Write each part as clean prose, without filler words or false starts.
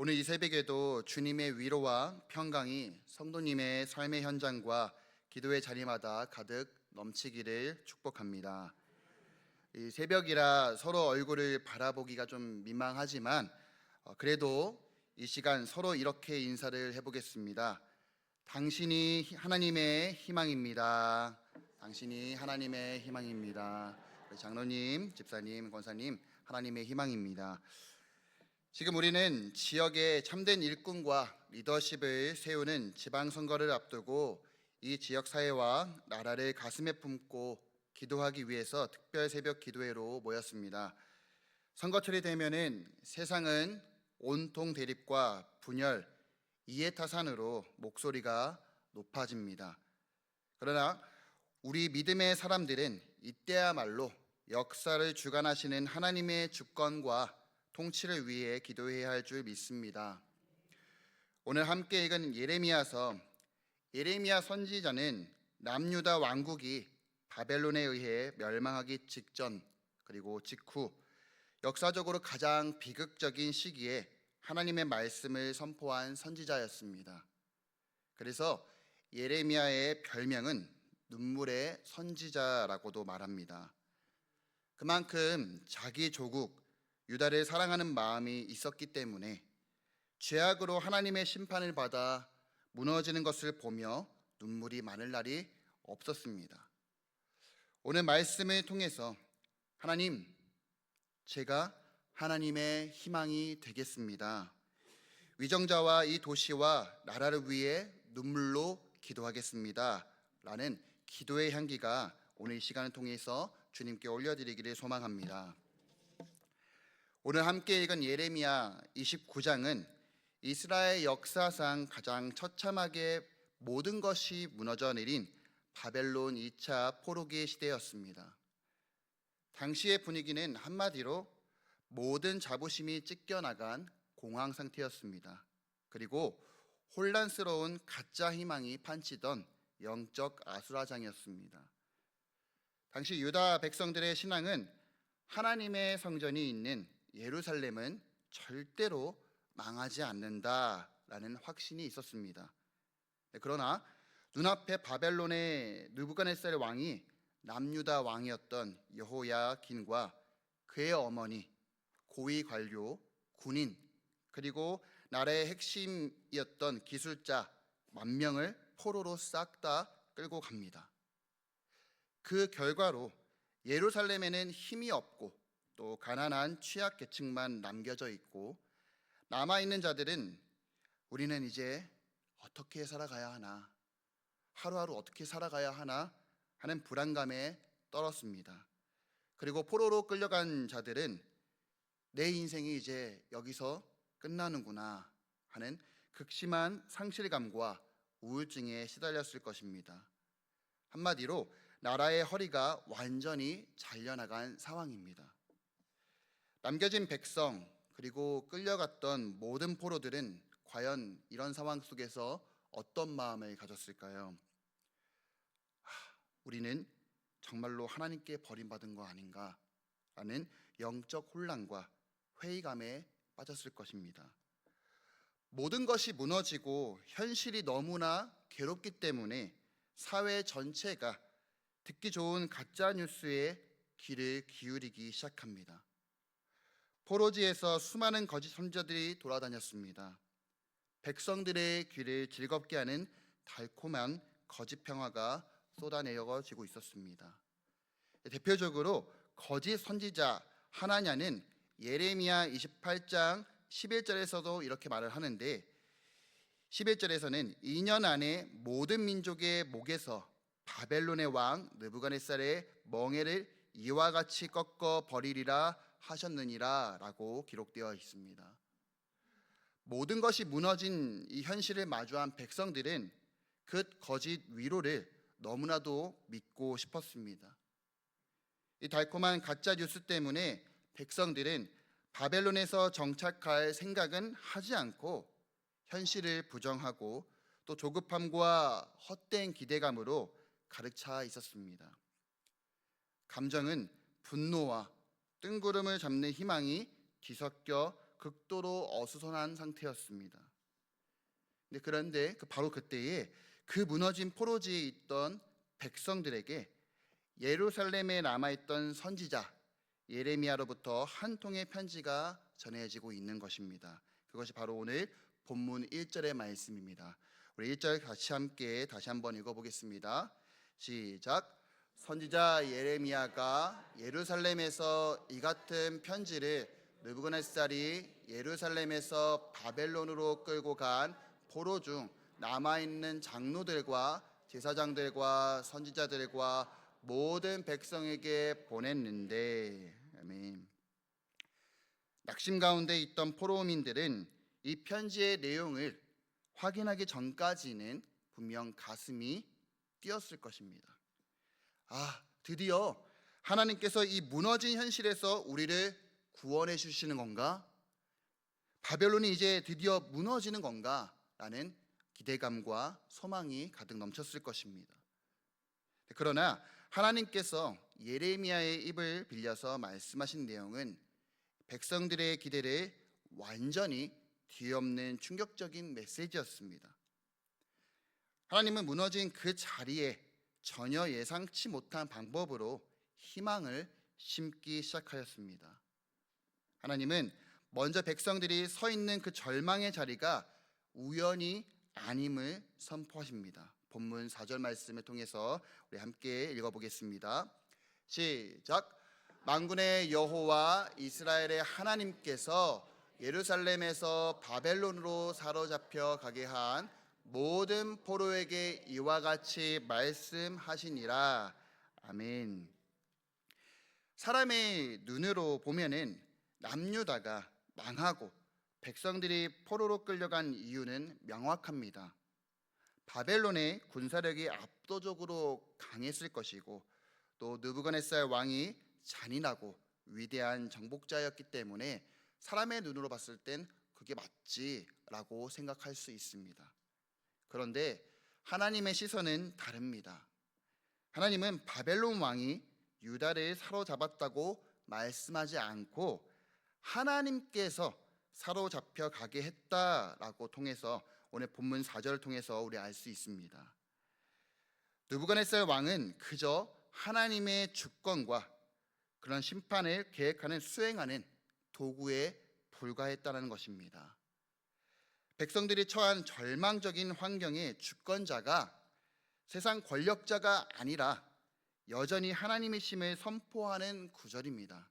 오늘 이 새벽에도 주님의 위로와 평강이 성도님의 삶의 현장과 기도의 자리마다 가득 넘치기를 축복합니다. 이 새벽이라 서로 얼굴을 바라보기가 좀 민망하지만 그래도 이 시간 서로 이렇게 인사를 해보겠습니다. 당신이 하나님의 희망입니다. 당신이 하나님의 희망입니다. 우리 장로님, 집사님, 권사님, 하나님의 희망입니다. 지금 우리는 지역의 참된 일꾼과 리더십을 세우는 지방선거를 앞두고 이 지역 사회와 나라를 가슴에 품고 기도하기 위해서 특별 새벽 기도회로 모였습니다. 선거철이 되면은 세상은 온통 대립과 분열, 이해타산으로 목소리가 높아집니다. 그러나 우리 믿음의 사람들은 이때야말로 역사를 주관하시는 하나님의 주권과 통치를 위해 기도해야 할 줄 믿습니다. 오늘 함께 읽은 예레미야 선지자는 남유다 왕국이 바벨론에 의해 멸망하기 직전 그리고 직후 역사적으로 가장 비극적인 시기에 하나님의 말씀을 선포한 선지자였습니다. 그래서 예레미야의 별명은 눈물의 선지자라고도 말합니다. 그만큼 자기 조국 유다를 사랑하는 마음이 있었기 때문에 죄악으로 하나님의 심판을 받아 무너지는 것을 보며 눈물이 많을 날이 없었습니다. 오늘 말씀을 통해서 하나님, 제가 하나님의 희망이 되겠습니다. 위정자와 이 도시와 나라를 위해 눈물로 기도하겠습니다. 라는 기도의 향기가 오늘 이 시간을 통해서 주님께 올려드리기를 소망합니다. 오늘 함께 읽은 예레미야 29장은 이스라엘 역사상 가장 처참하게 모든 것이 무너져 내린 바벨론 2차 포로기의 시대였습니다. 당시의 분위기는 한마디로 모든 자부심이 찢겨나간 공황 상태였습니다. 그리고 혼란스러운 가짜 희망이 판치던 영적 아수라장이었습니다. 당시 유다 백성들의 신앙은 하나님의 성전이 있는 예루살렘은 절대로 망하지 않는다라는 확신이 있었습니다. 그러나 눈앞에 바벨론의 느부갓네살 왕이 남유다 왕이었던 여호야긴과 그의 어머니, 고위 관료, 군인, 그리고 나라의 핵심이었던 기술자 10,000명을 포로로 싹 다 끌고 갑니다. 그 결과로 예루살렘에는 힘이 없고 또 가난한 취약계층만 남겨져 있고 남아있는 자들은 우리는 이제 어떻게 살아가야 하나, 하루하루 어떻게 살아가야 하나 하는 불안감에 떨었습니다. 그리고 포로로 끌려간 자들은 내 인생이 이제 여기서 끝나는구나 하는 극심한 상실감과 우울증에 시달렸을 것입니다. 한마디로 나라의 허리가 완전히 잘려나간 상황입니다. 남겨진 백성 그리고 끌려갔던 모든 포로들은 과연 이런 상황 속에서 어떤 마음을 가졌을까요? 우리는 정말로 하나님께 버림받은 거 아닌가 하는 영적 혼란과 회의감에 빠졌을 것입니다. 모든 것이 무너지고 현실이 너무나 괴롭기 때문에 사회 전체가 듣기 좋은 가짜 뉴스에 귀를 기울이기 시작합니다. 포로지에서 수많은 거짓 선지자들이 돌아다녔습니다. 백성들의 귀를 즐겁게 하는 달콤한 거짓 평화가 쏟아내어지고 있었습니다. 대표적으로 거짓 선지자 하나냐는 예레미야 28장 11절에서도 이렇게 말을 하는데 11절에서는 2년 안에 모든 민족의 목에서 바벨론의 왕 느부갓네살의 멍에를 이와 같이 꺾어 버리리라 하셨느니라 라고 기록되어 있습니다. 모든 것이 무너진 이 현실을 마주한 백성들은 그 거짓 위로를 너무나도 믿고 싶었습니다. 이 달콤한 가짜 뉴스 때문에 백성들은 바벨론에서 정착할 생각은 하지 않고 현실을 부정하고 또 조급함과 헛된 기대감으로 가득 차 있었습니다. 감정은 분노와 뜬구름을 잡는 희망이 뒤섞여 극도로 어수선한 상태였습니다. 그런데 바로 그때에 그 무너진 포로지에 있던 백성들에게 예루살렘에 남아있던 선지자 예레미야로부터 한 통의 편지가 전해지고 있는 것입니다. 그것이 바로 오늘 본문 1절의 말씀입니다. 우리 1절 같이 함께 다시 한번 읽어보겠습니다. 시작. 선지자 예레미야가 예루살렘에서 이 같은 편지를 느부갓네살이 예루살렘에서 바벨론으로 끌고 간 포로 중 남아있는 장로들과 제사장들과 선지자들과 모든 백성에게 보냈는데, 아멘. 낙심 가운데 있던 포로민들은 이 편지의 내용을 확인하기 전까지는 분명 가슴이 뛰었을 것입니다. 드디어 하나님께서 이 무너진 현실에서 우리를 구원해 주시는 건가? 바벨론이 이제 드디어 무너지는 건가? 라는 기대감과 소망이 가득 넘쳤을 것입니다. 그러나 하나님께서 예레미야의 입을 빌려서 말씀하신 내용은 백성들의 기대를 완전히 뒤엎는 충격적인 메시지였습니다. 하나님은 무너진 그 자리에 전혀 예상치 못한 방법으로 희망을 심기 시작하였습니다. 하나님은 먼저 백성들이 서 있는 그 절망의 자리가 우연이 아님을 선포하십니다. 본문 4절 말씀을 통해서 우리 함께 읽어보겠습니다. 시작. 만군의 여호와 이스라엘의 하나님께서 예루살렘에서 바벨론으로 사로잡혀 가게 한 모든 포로에게 이와 같이 말씀하시니라. 아멘. 사람의 눈으로 보면은 남유다가 망하고 백성들이 포로로 끌려간 이유는 명확합니다. 바벨론의 군사력이 압도적으로 강했을 것이고 또 느부갓네살 왕이 잔인하고 위대한 정복자였기 때문에 사람의 눈으로 봤을 땐 그게 맞지라고 생각할 수 있습니다. 그런데 하나님의 시선은 다릅니다. 하나님은 바벨론 왕이 유다를 사로잡았다고 말씀하지 않고 하나님께서 사로잡혀 가게 했다라고 통해서 오늘 본문 4절을 통해서 우리 알 수 있습니다. 느부갓네살 왕은 그저 하나님의 주권과 그런 심판을 계획하는 수행하는 도구에 불과했다는 것입니다. 백성들이 처한 절망적인 환경의 주권자가 세상 권력자가 아니라 여전히 하나님이심을 선포하는 구절입니다.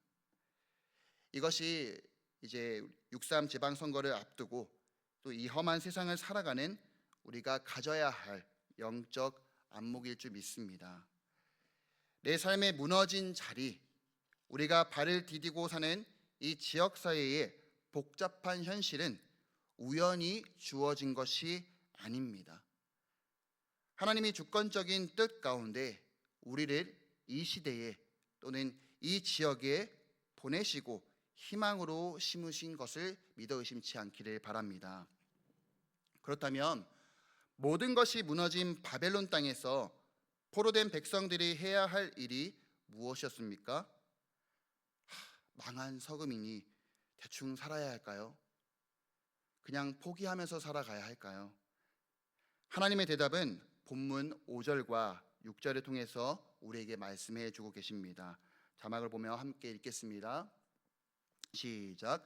이것이 이제 6.3 지방선거를 앞두고 또 이 험한 세상을 살아가는 우리가 가져야 할 영적 안목일 줄 믿습니다. 내 삶의 무너진 자리, 우리가 발을 디디고 사는 이 지역사회의 복잡한 현실은 우연히 주어진 것이 아닙니다. 하나님이 주권적인 뜻 가운데 우리를 이 시대에 또는 이 지역에 보내시고 희망으로 심으신 것을 믿어 의심치 않기를 바랍니다. 그렇다면 모든 것이 무너진 바벨론 땅에서 포로된 백성들이 해야 할 일이 무엇이었습니까? 망한 서금이니 대충 살아야 할까요? 그냥 포기하면서 살아가야 할까요? 하나님의 대답은 본문 5절과 6절을 통해서 우리에게 말씀해 주고 계십니다. 자막을 보며 함께 읽겠습니다. 시작.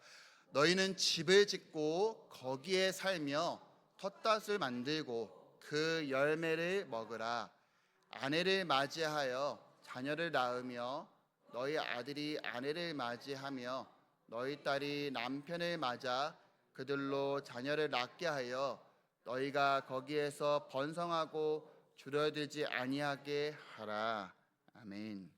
너희는 집을 짓고 거기에 살며 텃밭을 만들고 그 열매를 먹으라. 아내를 맞이하여 자녀를 낳으며 너희 아들이 아내를 맞이하며 너희 딸이 남편을 맞아 그들로 자녀를 낳게 하여 너희가 거기에서 번성하고 줄어들지 아니하게 하라. 아멘.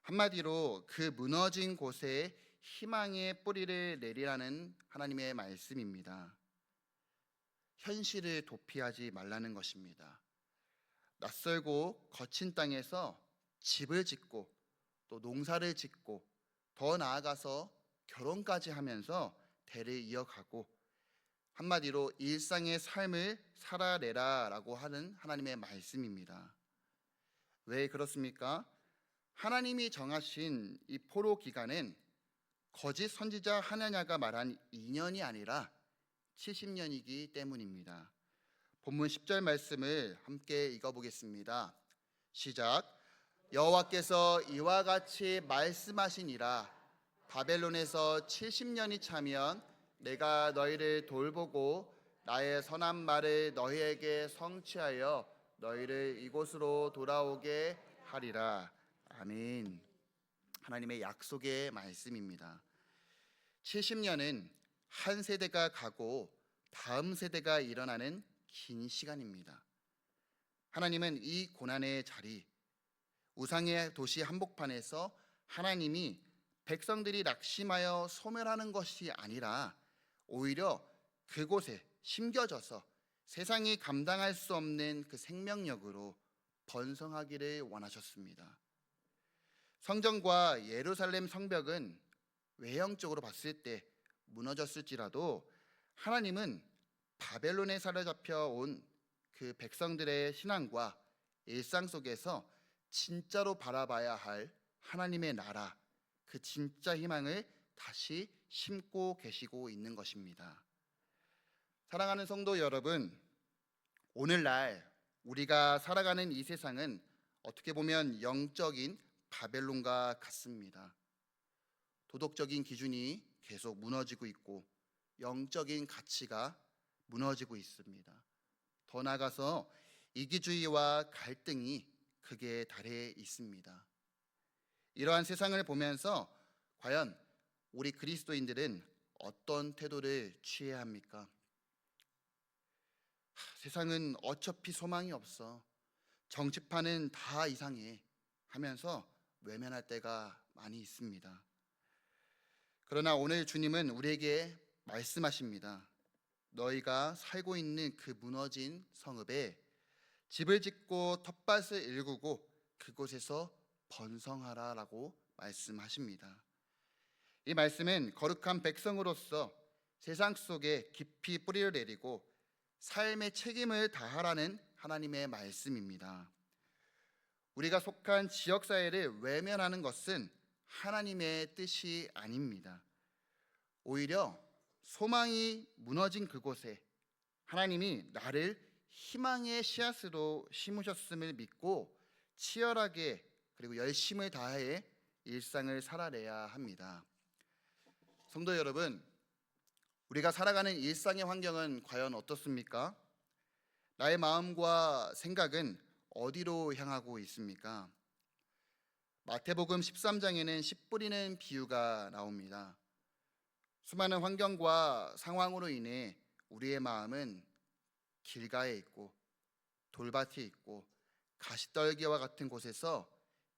한마디로 그 무너진 곳에 희망의 뿌리를 내리라는 하나님의 말씀입니다. 현실을 도피하지 말라는 것입니다. 낯설고 거친 땅에서 집을 짓고 또 농사를 짓고 더 나아가서 결혼까지 하면서 대를 이어가고 한마디로 일상의 삶을 살아내라라고 하는 하나님의 말씀입니다. 왜 그렇습니까? 하나님이 정하신 이 포로 기간은 거짓 선지자 하나냐가 말한 2년이 아니라 70년이기 때문입니다. 본문 10절 말씀을 함께 읽어보겠습니다. 시작. 여호와께서 이와 같이 말씀하시니라. 바벨론에서 70년이 차면 내가 너희를 돌보고 나의 선한 말을 너희에게 성취하여 너희를 이곳으로 돌아오게 하리라. 아멘. 하나님의 약속의 말씀입니다. 70년은 한 세대가 가고 다음 세대가 일어나는 긴 시간입니다. 하나님은 이 고난의 자리, 우상의 도시 한복판에서 하나님이 백성들이 낙심하여 소멸하는 것이 아니라 오히려 그곳에 심겨져서 세상이 감당할 수 없는 그 생명력으로 번성하기를 원하셨습니다. 성전과 예루살렘 성벽은 외형적으로 봤을 때 무너졌을지라도 하나님은 바벨론에 사로잡혀 온 그 백성들의 신앙과 일상 속에서 진짜로 바라봐야 할 하나님의 나라, 그 진짜 희망을 다시 심고 계시고 있는 것입니다. 사랑하는 성도 여러분, 오늘날 우리가 살아가는 이 세상은 어떻게 보면 영적인 바벨론과 같습니다. 도덕적인 기준이 계속 무너지고 있고 영적인 가치가 무너지고 있습니다. 더 나아가서 이기주의와 갈등이 극에 달해 있습니다. 이러한 세상을 보면서 과연 우리 그리스도인들은 어떤 태도를 취해야 합니까? 세상은 어차피 소망이 없어. 정치판은 다 이상해 하면서 외면할 때가 많이 있습니다. 그러나 오늘 주님은 우리에게 말씀하십니다. 너희가 살고 있는 그 무너진 성읍에 집을 짓고 텃밭을 일구고 그곳에서 번성하라 라고 말씀하십니다. 이 말씀은 거룩한 백성으로서 세상 속에 깊이 뿌리를 내리고 삶의 책임을 다하라는 하나님의 말씀입니다. 우리가 속한 지역사회를 외면하는 것은 하나님의 뜻이 아닙니다. 오히려 소망이 무너진 그곳에 하나님이 나를 희망의 씨앗으로 심으셨음을 믿고 치열하게 그리고 열심을 다해 일상을 살아내야 합니다. 성도 여러분, 우리가 살아가는 일상의 환경은 과연 어떻습니까? 나의 마음과 생각은 어디로 향하고 있습니까? 마태복음 13장에는 씨 뿌리는 비유가 나옵니다. 수많은 환경과 상황으로 인해 우리의 마음은 길가에 있고 돌밭에 있고 가시떨기와 같은 곳에서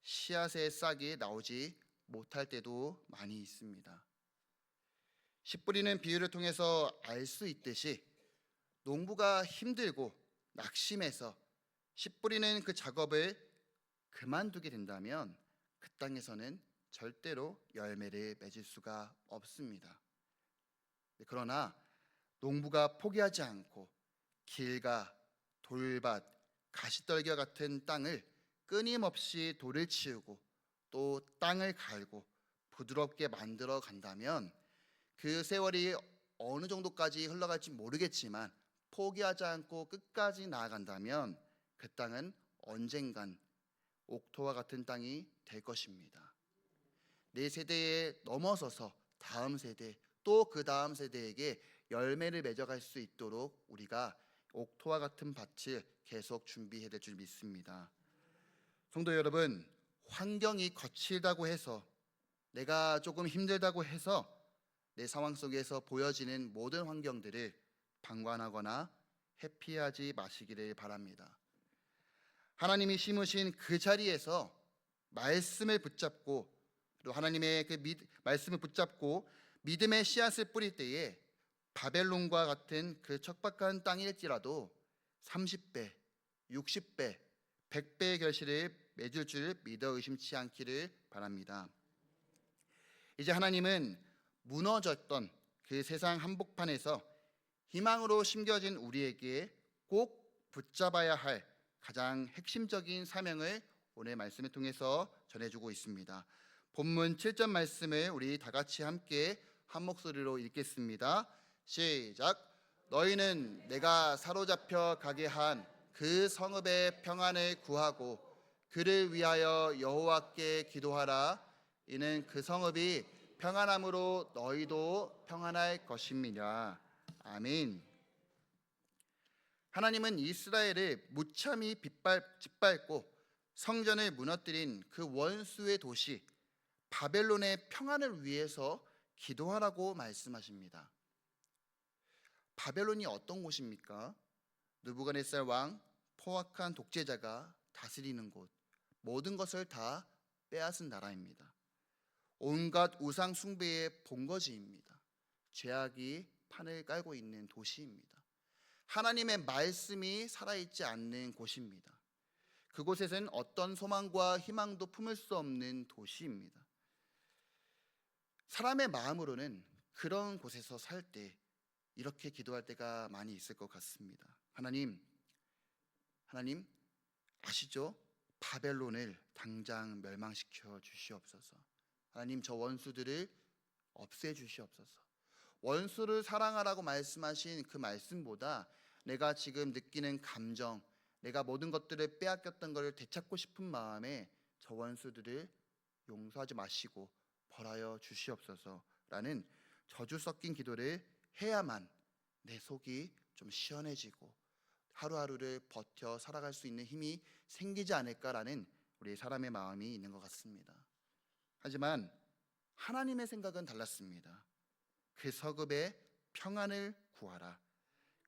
씨앗의 싹이 나오지 못할 때도 많이 있습니다. 씨 뿌리는 비유를 통해서 알 수 있듯이 농부가 힘들고 낙심해서 씨 뿌리는 그 작업을 그만두게 된다면 그 땅에서는 절대로 열매를 맺을 수가 없습니다. 그러나 농부가 포기하지 않고 길가, 돌밭, 가시떨기와 같은 땅을 끊임없이 돌을 치우고 또 땅을 갈고 부드럽게 만들어 간다면 그 세월이 어느 정도까지 흘러갈지 모르겠지만 포기하지 않고 끝까지 나아간다면 그 땅은 언젠간 옥토와 같은 땅이 될 것입니다. 내 세대에 넘어서서 다음 세대 또 그 다음 세대에게 열매를 맺어갈 수 있도록 우리가 옥토와 같은 밭을 계속 준비해야 될 줄 믿습니다. 성도 여러분, 환경이 거칠다고 해서 내가 조금 힘들다고 해서 내 상황 속에서 보여지는 모든 환경들을 방관하거나 회피하지 마시기를 바랍니다. 하나님이 심으신 그 자리에서 말씀을 붙잡고 또 하나님의 그 말씀을 붙잡고 믿음의 씨앗을 뿌릴 때에 바벨론과 같은 그 척박한 땅일지라도 30배, 60배, 100배의 결실을 맺을 줄 믿어 의심치 않기를 바랍니다. 이제 하나님은 무너졌던 그 세상 한복판에서 희망으로 심겨진 우리에게 꼭 붙잡아야 할 가장 핵심적인 사명을 오늘 말씀을 통해서 전해주고 있습니다. 본문 7절 말씀을 우리 다 같이 함께 한 목소리로 읽겠습니다. 시작. 너희는 내가 사로잡혀 가게 한 그 성읍의 평안을 구하고 그를 위하여 여호와께 기도하라. 이는 그 성읍이 평안함으로 너희도 평안할 것임이라. 아멘. 하나님은 이스라엘을 무참히 짓밟고 성전을 무너뜨린 그 원수의 도시 바벨론의 평안을 위해서 기도하라고 말씀하십니다. 바벨론이 어떤 곳입니까? 느부갓네살 왕, 포악한 독재자가 다스리는 곳, 모든 것을 다 빼앗은 나라입니다. 온갖 우상 숭배의 본거지입니다. 죄악이 판을 깔고 있는 도시입니다. 하나님의 말씀이 살아있지 않는 곳입니다. 그곳에서는 어떤 소망과 희망도 품을 수 없는 도시입니다. 사람의 마음으로는 그런 곳에서 살 때 이렇게 기도할 때가 많이 있을 것 같습니다. 하나님 아시죠? 바벨론을 당장 멸망시켜 주시옵소서. 하나님, 저 원수들을 없애 주시옵소서. 원수를 사랑하라고 말씀하신 그 말씀보다 내가 지금 느끼는 감정, 내가 모든 것들을 빼앗겼던 것을 되찾고 싶은 마음에 저 원수들을 용서하지 마시고 벌하여 주시옵소서라는 저주 섞인 기도를 해야만 내 속이 좀 시원해지고 하루하루를 버텨 살아갈 수 있는 힘이 생기지 않을까라는 우리 사람의 마음이 있는 것 같습니다. 하지만 하나님의 생각은 달랐습니다. 그 성읍의 평안을 구하라.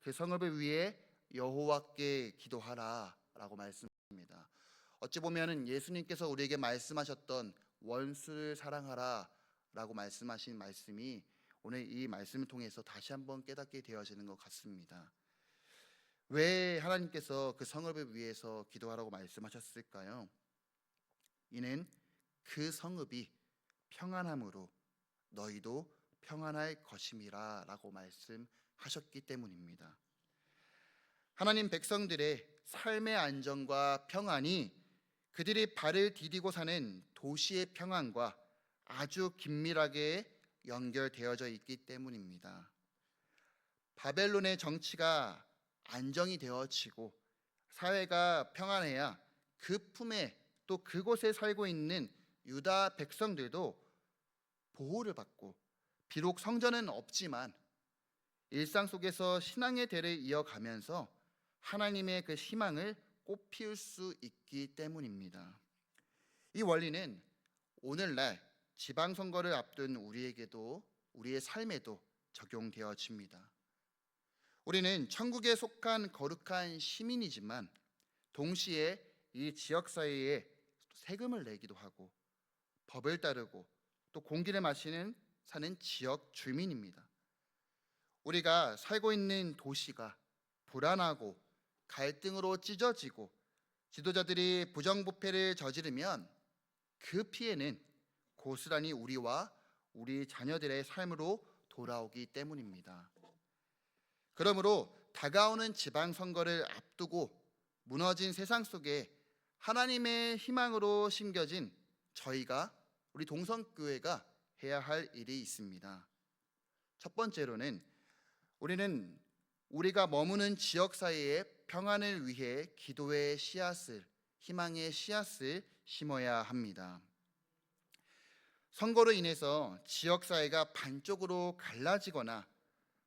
그 성읍을 위해 여호와께 기도하라 라고 말씀합니다. 어찌 보면 예수님께서 우리에게 말씀하셨던 원수를 사랑하라 라고 말씀하신 말씀이 오늘 이 말씀을 통해서 다시 한번 깨닫게 되어지는 것 같습니다. 왜 하나님께서 그 성읍을 위해서 기도하라고 말씀하셨을까요? 이는 그 성읍이 평안함으로 너희도 평안할 것임이라 라고 말씀하셨기 때문입니다. 하나님 백성들의 삶의 안정과 평안이 그들이 발을 디디고 사는 도시의 평안과 아주 긴밀하게 연결되어져 있기 때문입니다. 바벨론의 정치가 안정이 되어지고 사회가 평안해야 그 품에 또 그곳에 살고 있는 유다 백성들도 보호를 받고 비록 성전은 없지만 일상 속에서 신앙의 대를 이어가면서 하나님의 그 희망을 꽃피울 수 있기 때문입니다. 이 원리는 오늘날 지방선거를 앞둔 우리에게도 우리의 삶에도 적용되어집니다. 우리는 천국에 속한 거룩한 시민이지만 동시에 이 지역사회에 세금을 내기도 하고 법을 따르고 또 공기를 마시는 사는 지역 주민입니다. 우리가 살고 있는 도시가 불안하고 갈등으로 찢어지고 지도자들이 부정부패를 저지르면 그 피해는 고스란히 우리와 우리 자녀들의 삶으로 돌아오기 때문입니다. 그러므로 다가오는 지방선거를 앞두고 무너진 세상 속에 하나님의 희망으로 심겨진 저희가 우리 동성교회가 해야 할 일이 있습니다. 첫 번째로는 우리는 우리가 머무는 지역사회의 평안을 위해 기도의 씨앗을, 희망의 씨앗을 심어야 합니다. 선거로 인해서 지역사회가 반쪽으로 갈라지거나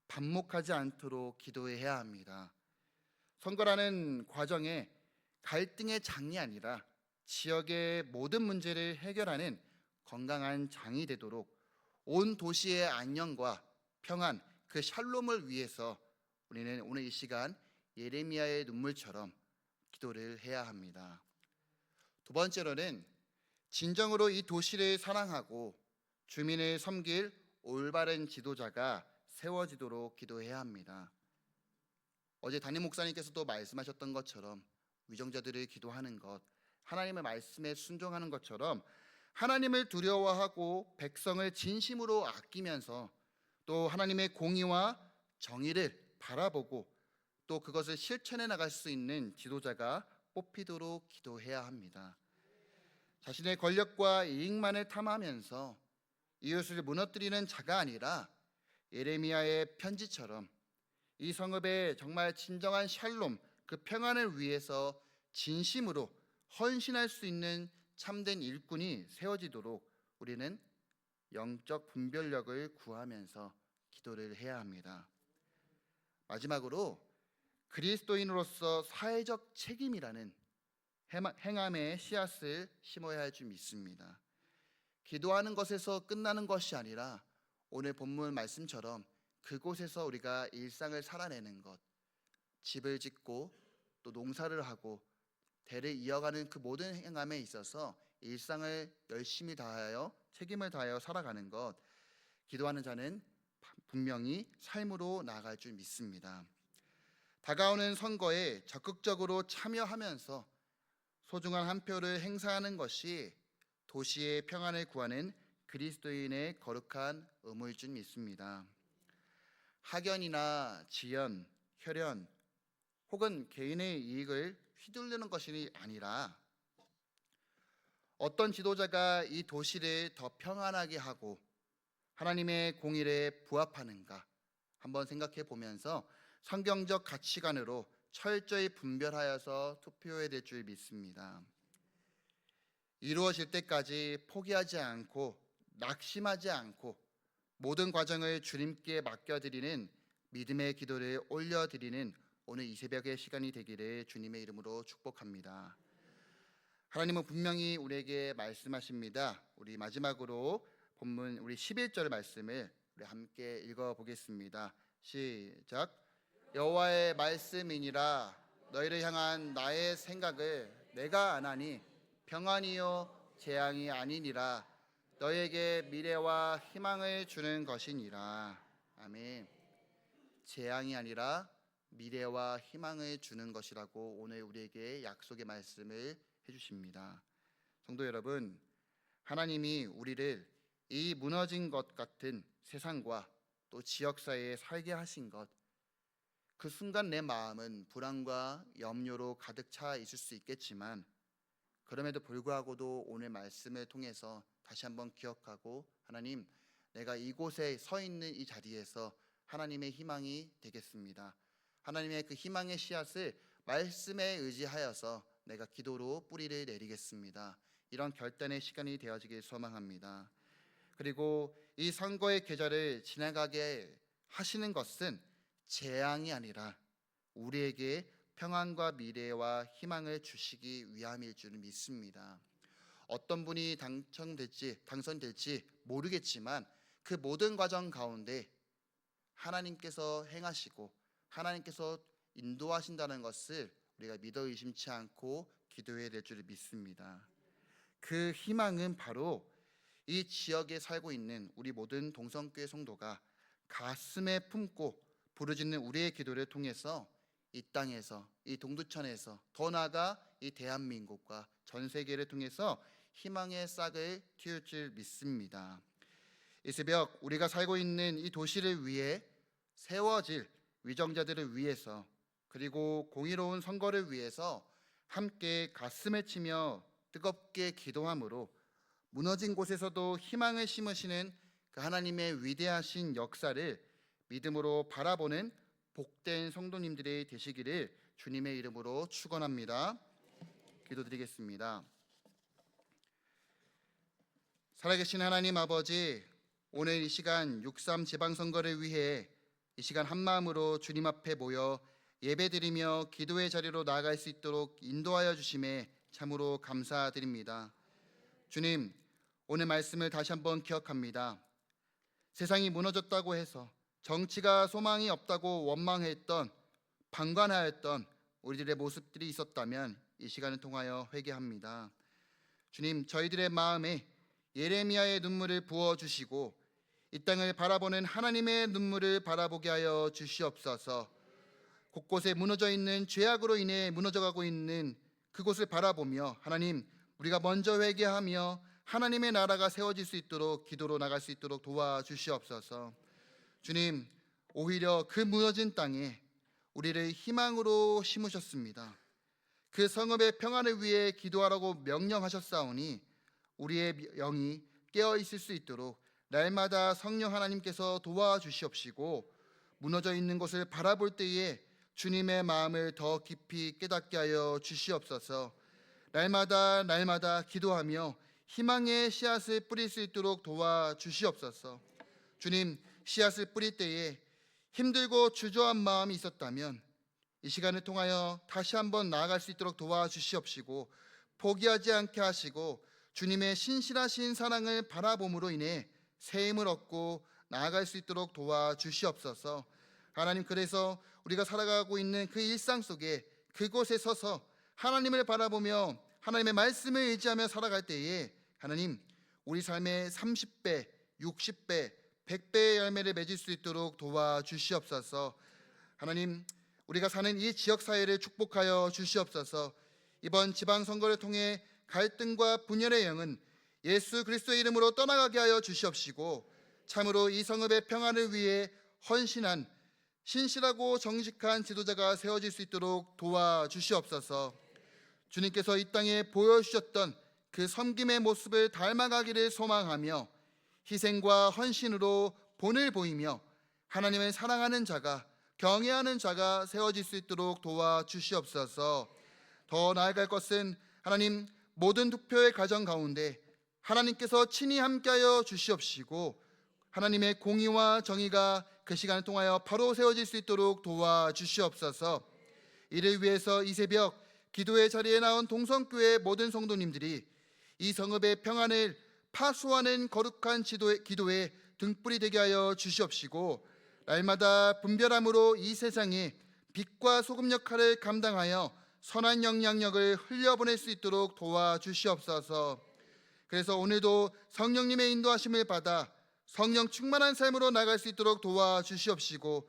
반목하지 않도록 기도해야 합니다. 선거라는 과정에 갈등의 장이 아니라 지역의 모든 문제를 해결하는 건강한 장이 되도록 온 도시의 안녕과 평안, 그 샬롬을 위해서 우리는 오늘 이 시간 예레미야의 눈물처럼 기도를 해야 합니다. 두 번째로는 진정으로 이 도시를 사랑하고 주민을 섬길 올바른 지도자가 세워지도록 기도해야 합니다. 어제 담임 목사님께서도 말씀하셨던 것처럼 위정자들을 기도하는 것, 하나님의 말씀에 순종하는 것처럼 하나님을 두려워하고 백성을 진심으로 아끼면서 또 하나님의 공의와 정의를 바라보고 또 그것을 실천해 나갈 수 있는 지도자가 뽑히도록 기도해야 합니다. 자신의 권력과 이익만을 탐하면서 이웃을 무너뜨리는 자가 아니라 예레미야의 편지처럼 이 성읍에 정말 진정한 샬롬, 그 평안을 위해서 진심으로 헌신할 수 있는 참된 일꾼이 세워지도록 우리는 영적 분별력을 구하면서 기도를 해야 합니다. 마지막으로 그리스도인으로서 사회적 책임이라는 행함의 씨앗을 심어야 할 줄 믿습니다. 기도하는 것에서 끝나는 것이 아니라 오늘 본문 말씀처럼 그곳에서 우리가 일상을 살아내는 것, 집을 짓고 또 농사를 하고 대를 이어가는 그 모든 행함에 있어서 일상을 열심히 다하여 책임을 다하여 살아가는 것, 기도하는 자는 분명히 삶으로 나아갈 줄 믿습니다. 다가오는 선거에 적극적으로 참여하면서 소중한 한 표를 행사하는 것이 도시의 평안을 구하는 그리스도인의 거룩한 의무일 줄 믿습니다. 학연이나 지연, 혈연 혹은 개인의 이익을 휘둘르는 것이 아니라 어떤 지도자가 이 도시를 더 평안하게 하고 하나님의 공의에 부합하는가 한번 생각해 보면서 성경적 가치관으로 철저히 분별하여서 투표해야 될 줄 믿습니다. 이루어질 때까지 포기하지 않고 낙심하지 않고 모든 과정을 주님께 맡겨드리는 믿음의 기도를 올려드리는 오늘 이 새벽의 시간이 되기를 주님의 이름으로 축복합니다. 하나님은 분명히 우리에게 말씀하십니다. 우리 마지막으로 본문 우리 11절 말씀을 우리 함께 읽어보겠습니다. 시작. 여호와의 말씀이니라 너희를 향한 나의 생각을 내가 아나니 평안이요 재앙이 아니니라 너희에게 미래와 희망을 주는 것이니라. 아멘. 재앙이 아니라 미래와 희망을 주는 것이라고 오늘 우리에게 약속의 말씀을 해주십니다. 성도 여러분, 하나님이 우리를 이 무너진 것 같은 세상과 또 지역사회에 살게 하신 것, 그 순간 내 마음은 불안과 염려로 가득 차 있을 수 있겠지만 그럼에도 불구하고도 오늘 말씀을 통해서 다시 한번 기억하고 하나님, 내가 이곳에 서 있는 이 자리에서 하나님의 희망이 되겠습니다. 하나님의 그 희망의 씨앗을 말씀에 의지하여서 내가 기도로 뿌리를 내리겠습니다. 이런 결단의 시간이 되어지길 소망합니다. 그리고 이 선거의 계절을 지나가게 하시는 것은 재앙이 아니라 우리에게 평안과 미래와 희망을 주시기 위함일 줄 믿습니다. 어떤 분이 당선될지 모르겠지만 그 모든 과정 가운데 하나님께서 행하시고 하나님께서 인도하신다는 것을 우리가 믿어 의심치 않고 기도해야 될 줄 믿습니다. 그 희망은 바로 이 지역에 살고 있는 우리 모든 동성교회 성도가 가슴에 품고 부르짖는 우리의 기도를 통해서 이 땅에서, 이 동두천에서, 더 나아가 이 대한민국과 전 세계를 통해서 희망의 싹을 틔울 줄 믿습니다. 이 새벽 우리가 살고 있는 이 도시를 위해 세워질 위정자들을 위해서, 그리고 공의로운 선거를 위해서 함께 가슴을 치며 뜨겁게 기도함으로 무너진 곳에서도 희망을 심으시는 그 하나님의 위대하신 역사를 믿음으로 바라보는 복된 성도님들이 되시기를 주님의 이름으로 축원합니다. 기도드리겠습니다. 살아계신 하나님 아버지, 오늘 이 시간 6.3 지방선거를 위해 이 시간 한마음으로 주님 앞에 모여 예배드리며 기도의 자리로 나아갈 수 있도록 인도하여 주심에 참으로 감사드립니다. 주님, 오늘 말씀을 다시 한번 기억합니다. 세상이 무너졌다고 해서 정치가 소망이 없다고 원망했던, 방관하였던 우리들의 모습들이 있었다면 이 시간을 통하여 회개합니다. 주님, 저희들의 마음에 예레미야의 눈물을 부어주시고 이 땅을 바라보는 하나님의 눈물을 바라보게 하여 주시옵소서. 곳곳에 무너져 있는 죄악으로 인해 무너져가고 있는 그곳을 바라보며 하나님, 우리가 먼저 회개하며 하나님의 나라가 세워질 수 있도록 기도로 나갈 수 있도록 도와주시옵소서. 주님, 오히려 그 무너진 땅에 우리를 희망으로 심으셨습니다. 그 성읍의 평안을 위해 기도하라고 명령하셨사오니 우리의 영이 깨어 있을 수 있도록 날마다 성령 하나님께서 도와주시옵시고, 무너져 있는 것을 바라볼 때에 주님의 마음을 더 깊이 깨닫게 하여 주시옵소서. 날마다 기도하며 희망의 씨앗을 뿌릴 수 있도록 도와주시옵소서. 주님, 씨앗을 뿌릴 때에 힘들고 주저한 마음이 있었다면 이 시간을 통하여 다시 한번 나아갈 수 있도록 도와주시옵시고, 포기하지 않게 하시고 주님의 신실하신 사랑을 바라봄으로 인해 새 힘을 얻고 나아갈 수 있도록 도와주시옵소서. 하나님, 그래서 우리가 살아가고 있는 그 일상 속에 그곳에 서서 하나님을 바라보며 하나님의 말씀을 의지하며 살아갈 때에 하나님, 우리 삶의 30배, 60배, 100배의 열매를 맺을 수 있도록 도와주시옵소서. 하나님, 우리가 사는 이 지역사회를 축복하여 주시옵소서. 이번 지방선거를 통해 갈등과 분열의 영은 예수 그리스도의 이름으로 떠나가게 하여 주시옵시고, 참으로 이 성읍의 평안을 위해 헌신한 신실하고 정직한 지도자가 세워질 수 있도록 도와주시옵소서. 주님께서 이 땅에 보여주셨던 그 섬김의 모습을 닮아가기를 소망하며 희생과 헌신으로 본을 보이며 하나님을 사랑하는 자가, 경외하는 자가 세워질 수 있도록 도와주시옵소서. 더 나아갈 것은 하나님, 모든 투표의 과정 가운데 하나님께서 친히 함께하여 주시옵시고, 하나님의 공의와 정의가 그 시간을 통하여 바로 세워질 수 있도록 도와주시옵소서. 이를 위해서 이 새벽 기도의 자리에 나온 동성교회 모든 성도님들이 이 성읍의 평안을 파수하는 거룩한 기도에 등불이 되게 하여 주시옵시고, 날마다 분별함으로 이 세상에 빛과 소금 역할을 감당하여 선한 영향력을 흘려보낼 수 있도록 도와주시옵소서. 그래서 오늘도 성령님의 인도하심을 받아 성령 충만한 삶으로 나갈 수 있도록 도와주시옵시고,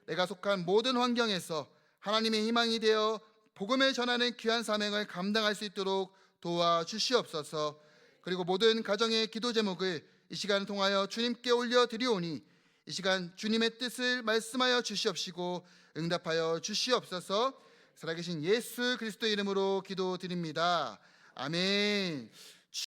내가 속한 모든 환경에서 하나님의 희망이 되어 복음을 전하는 귀한 사명을 감당할 수 있도록 도와주시옵소서. 그리고 모든 가정의 기도 제목을 이 시간을 통하여 주님께 올려드리오니 이 시간 주님의 뜻을 말씀하여 주시옵시고 응답하여 주시옵소서. 살아계신 예수 그리스도의 이름으로 기도드립니다. 아멘.